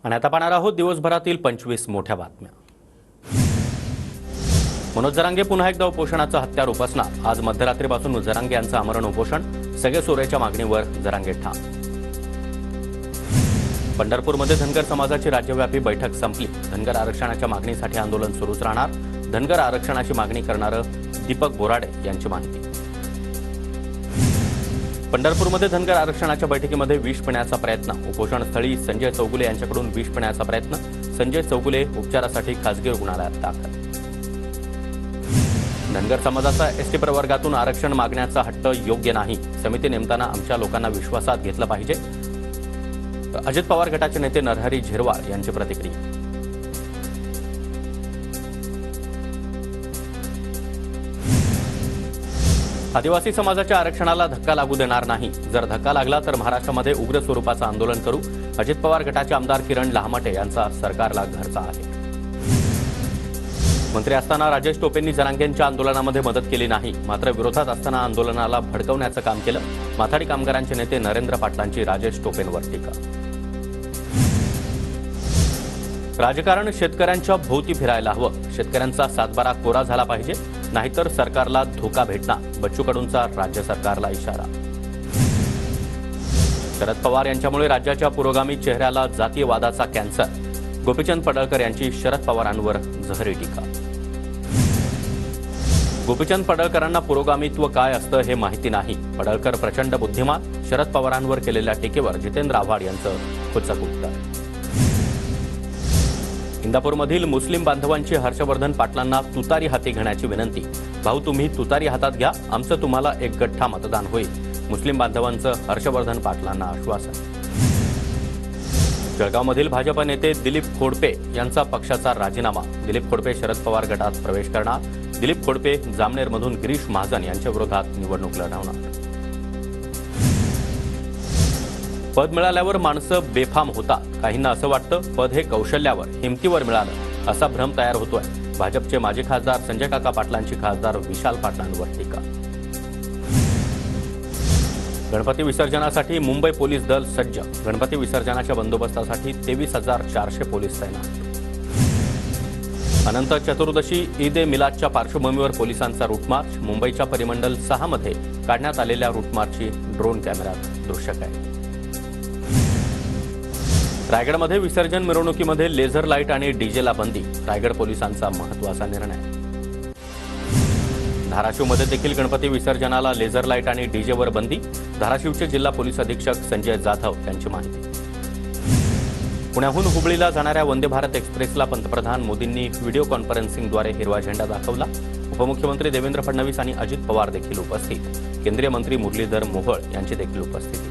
आणि आता पाहणार आहोत दिवसभरातील 25 मोठ्या बातम्या। मनोज जरांगे पुन्हा एकदा उपोषणाचं हत्यार उपसणार। आज मध्यरात्रीपासून जरांगे यांचं आमरण उपोषण। सगळे सोयऱ्याच्या मागणीवर जरांगे ठाम। पंढरपूरमध्ये धनगर समाजाची राज्यव्यापी बैठक संपली। धनगर आरक्षणाच्या मागणीसाठी आंदोलन सुरूच राहणार। धनगर आरक्षणाची मागणी करणारे दीपक बोराडे यांची माहिती। पंढरपूरमध्ये धनगर आरक्षणाच्या बैठकीमध्ये विष पिण्याचा प्रयत्न। उपोषणस्थळी संजय चौगुले यांच्याकडून विष पिण्याचा प्रयत्न। संजय चौगुले उपचारासाठी खासगी रुग्णालयात दाखल। धनगर समाजाचा एसटी प्रवर्गातून आरक्षण मागण्याचा हट्ट योग्य नाही। समिती नेमताना आमच्या लोकांना विश्वासात घेतलं पाहिजे। अजित पवार गटाचे नेते नरहरी झिरवाळ यांची प्रतिक्रिया। आदिवासी समाजाच्या आरक्षणाला धक्का लागू देणार नाही। जर धक्का लागला तर महाराष्ट्रामध्ये उग्र स्वरूपाचं आंदोलन करू। अजित पवार गटाचे आमदार किरण लहामटे यांचा सरकारला घरचा आहे। मंत्री असताना राजेश टोपेंनी जरांगेंच्या आंदोलनामध्ये मदत केली नाही, मात्र विरोधात असताना आंदोलनाला भडकवण्याचं काम केलं। माथाडी कामगारांचे नेते नरेंद्र पाटलांची राजेश टोपेंवर टीका। राजकारण शेतकऱ्यांच्या भोवती फिरायला हवं। शेतकऱ्यांचा सातबारा कोरा झाला पाहिजे, नाहीतर सरकारला धोका भेटणार। बच्चू कडूंचा राज्य सरकारला इशारा। शरद पवार यांच्यामुळे राज्याच्या पुरोगामी चेहऱ्याला जातीयवादाचा कॅन्सर। गोपीचंद पडळकर यांची शरद पवारांवर जहरी टीका। गोपीचंद पडळकरांना पुरोगामित्व काय असतं हे माहिती नाही। पडळकर प्रचंड बुद्धिमान। शरद पवारांवर केलेल्या टीकेवर जितेंद्र आव्हाड यांचं खुचक उत्तर। इंदापूरमधील मुस्लिम बांधवांची हर्षवर्धन पाटलांना तुतारी हाती घेण्याची विनंती। भाऊ, तुम्ही तुतारी हातात घ्या, आमचं तुम्हाला एक गठ्ठा मतदान होईल। मुस्लिम बांधवांचं हर्षवर्धन पाटलांना आश्वासन। जळगावमधील भाजप नेते दिलीप खोडपे यांचा पक्षाचा राजीनामा। दिलीप खोडपे शरद पवार गटात प्रवेश करणार। दिलीप खोडपे जामनेरमधून गिरीश महाजन यांच्या विरोधात निवडणूक लढवणार। पद मिळाल्यावर माणसं बेफाम होतात। काहींना असं वाटतं पद हे कौशल्यावर, हिमतीवर मिळालं, असा भ्रम तयार होतोय। भाजपचे माजी खासदार संजय काका पाटलांची खासदार विशाल पाटलांवर टीका। गणपती विसर्जनासाठी मुंबई पोलीस दल सज्ज। गणपती विसर्जनाच्या बंदोबस्तासाठी 23,400 पोलीस तैनात। अनंत चतुर्दशी ईद ए मिलादच्या पार्श्वभूमीवर पोलिसांचा रूटमार्च। मुंबईच्या परिमंडल 6 मध्ये काढण्यात आलेल्या रूटमार्चची ड्रोन कॅमेऱ्यात दृश्य कैद। रायगडमध्ये विसर्जन मिरवणुकीमध्ये लेझर लाईट आणि डीजेला बंदी। रायगड पोलिसांचा महत्त्वाचा निर्णय। धाराशिवमध्ये देखील गणपती विसर्जनाला लेझर लाईट आणि डीजेवर बंदी। धाराशिवचे जिल्हा पोलीस अधीक्षक संजय जाधव यांची माहिती। पुण्याहून हुबळीला जाणाऱ्या वंदे भारत एक्सप्रेसला पंतप्रधान मोदींनी व्हिडिओ कॉन्फरन्सिंगद्वारे हिरवा झेंडा दाखवला। उपमुख्यमंत्री देवेंद्र फडणवीस आणि अजित पवार देखील उपस्थित। केंद्रीय मंत्री मुरलीधर मोहोळ यांची देखील उपस्थिती।